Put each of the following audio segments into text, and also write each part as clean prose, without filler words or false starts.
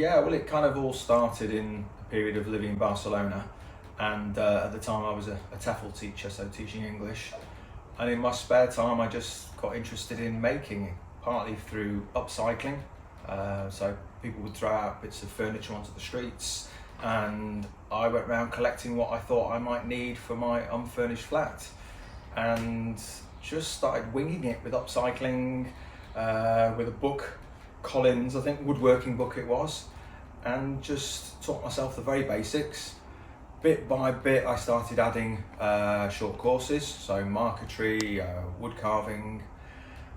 Yeah, well, it kind of all started in a period of living in Barcelona, and at the time I was a TEFL teacher, so teaching English. And in my spare time, I just got interested in making, partly through upcycling. So people would throw out bits of furniture onto the streets, and I went around collecting what I thought I might need for my unfurnished flat, and just started winging it with upcycling, with a book, Collins, I think, woodworking book it was, and just taught myself the very basics. Bit by bit I started adding short courses, so marquetry, wood carving,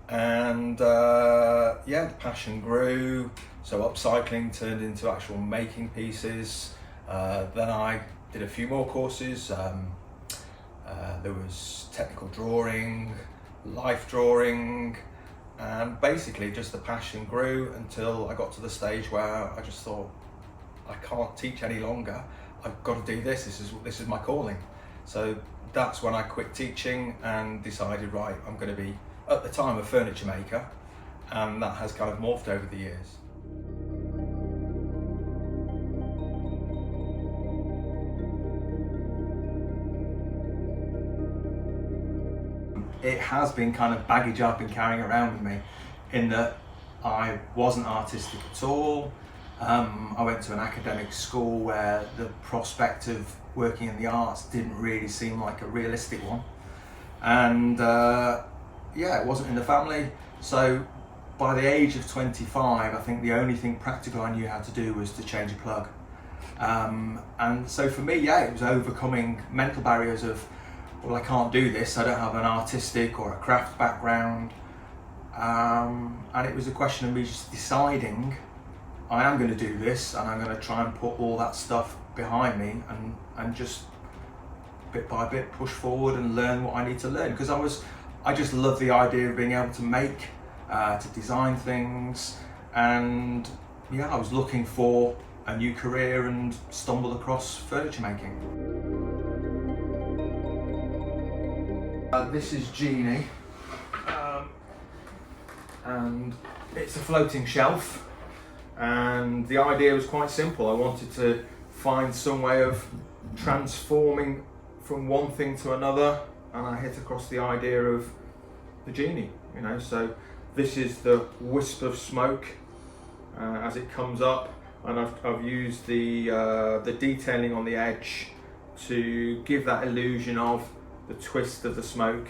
and yeah, the passion grew. So upcycling turned into actual making pieces. Then I did a few more courses. There was technical drawing, life drawing, and basically just the passion grew until I got to the stage where I just thought, I can't teach any longer. I've got to do this. This is my calling. So that's when I quit teaching and decided, right, I'm going to be, at the time, a furniture maker, and that has kind of morphed over the years. It has been kind of baggage I've been carrying around with me, in that I wasn't artistic at all. I went to an academic school where the prospect of working in the arts didn't really seem like a realistic one. And yeah, it wasn't in the family. So by the age of 25, I think the only thing practical I knew how to do was to change a plug. And so for me, yeah, it was overcoming mental barriers of, well, I can't do this, I don't have an artistic or a craft background. And it was a question of me just deciding, I am going to do this, and I'm going to try and put all that stuff behind me and just bit by bit push forward and learn what I need to learn, because I just love the idea of being able to make, to design things. And yeah, I was looking for a new career and stumbled across furniture making. This is Jeannie, and it's a floating shelf, and the idea was quite simple. I wanted to find some way of transforming from one thing to another, and I hit across the idea of the genie, you know. So this is the wisp of smoke as it comes up, and I've used the detailing on the edge to give that illusion of the twist of the smoke,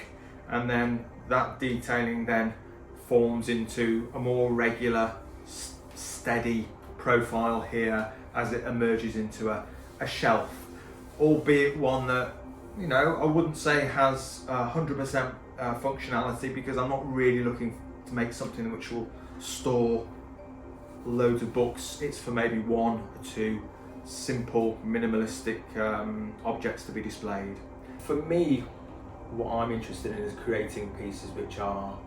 and then that detailing then forms into a more regular, steady profile here as it emerges into a shelf, albeit one that, you know, I wouldn't say has 100% functionality, because I'm not really looking to make something which will store loads of books. It's for maybe one or two simple, minimalistic objects to be displayed. For me, what I'm interested in is creating pieces which are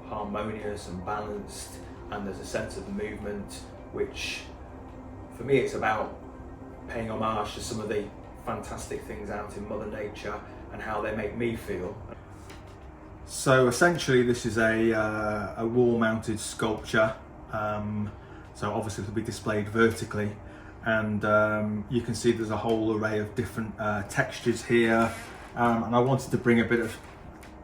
harmonious and balanced, and there's a sense of movement, which for me it's about paying homage to some of the fantastic things out in Mother Nature and how they make me feel. So essentially this is a wall-mounted sculpture, so obviously it'll be displayed vertically, and you can see there's a whole array of different textures here, and I wanted to bring a bit of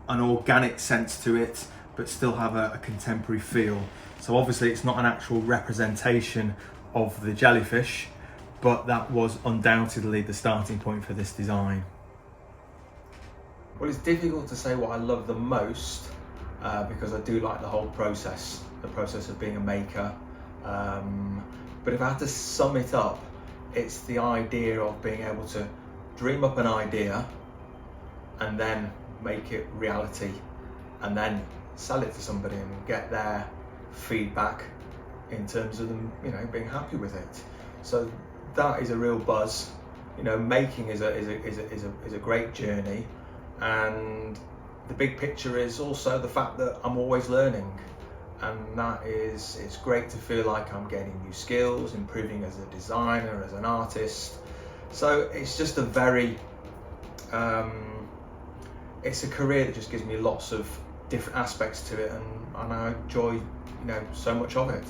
an organic sense to it but still have a contemporary feel. So obviously it's not an actual representation of the jellyfish, but that was undoubtedly the starting point for this design. Well, it's difficult to say what I love the most, because I do like the whole process, the process of being a maker. But if I had to sum it up, it's the idea of being able to dream up an idea and then make it reality, and then sell it to somebody and get their feedback in terms of them, you know, being happy with it. So that is a real buzz. You know, making is a great journey, and the big picture is also the fact that I'm always learning, and that is, it's great to feel like I'm gaining new skills, improving as a designer, as an artist. So it's just a very it's a career that just gives me lots of different aspects to it, and I enjoy, you know, so much of it.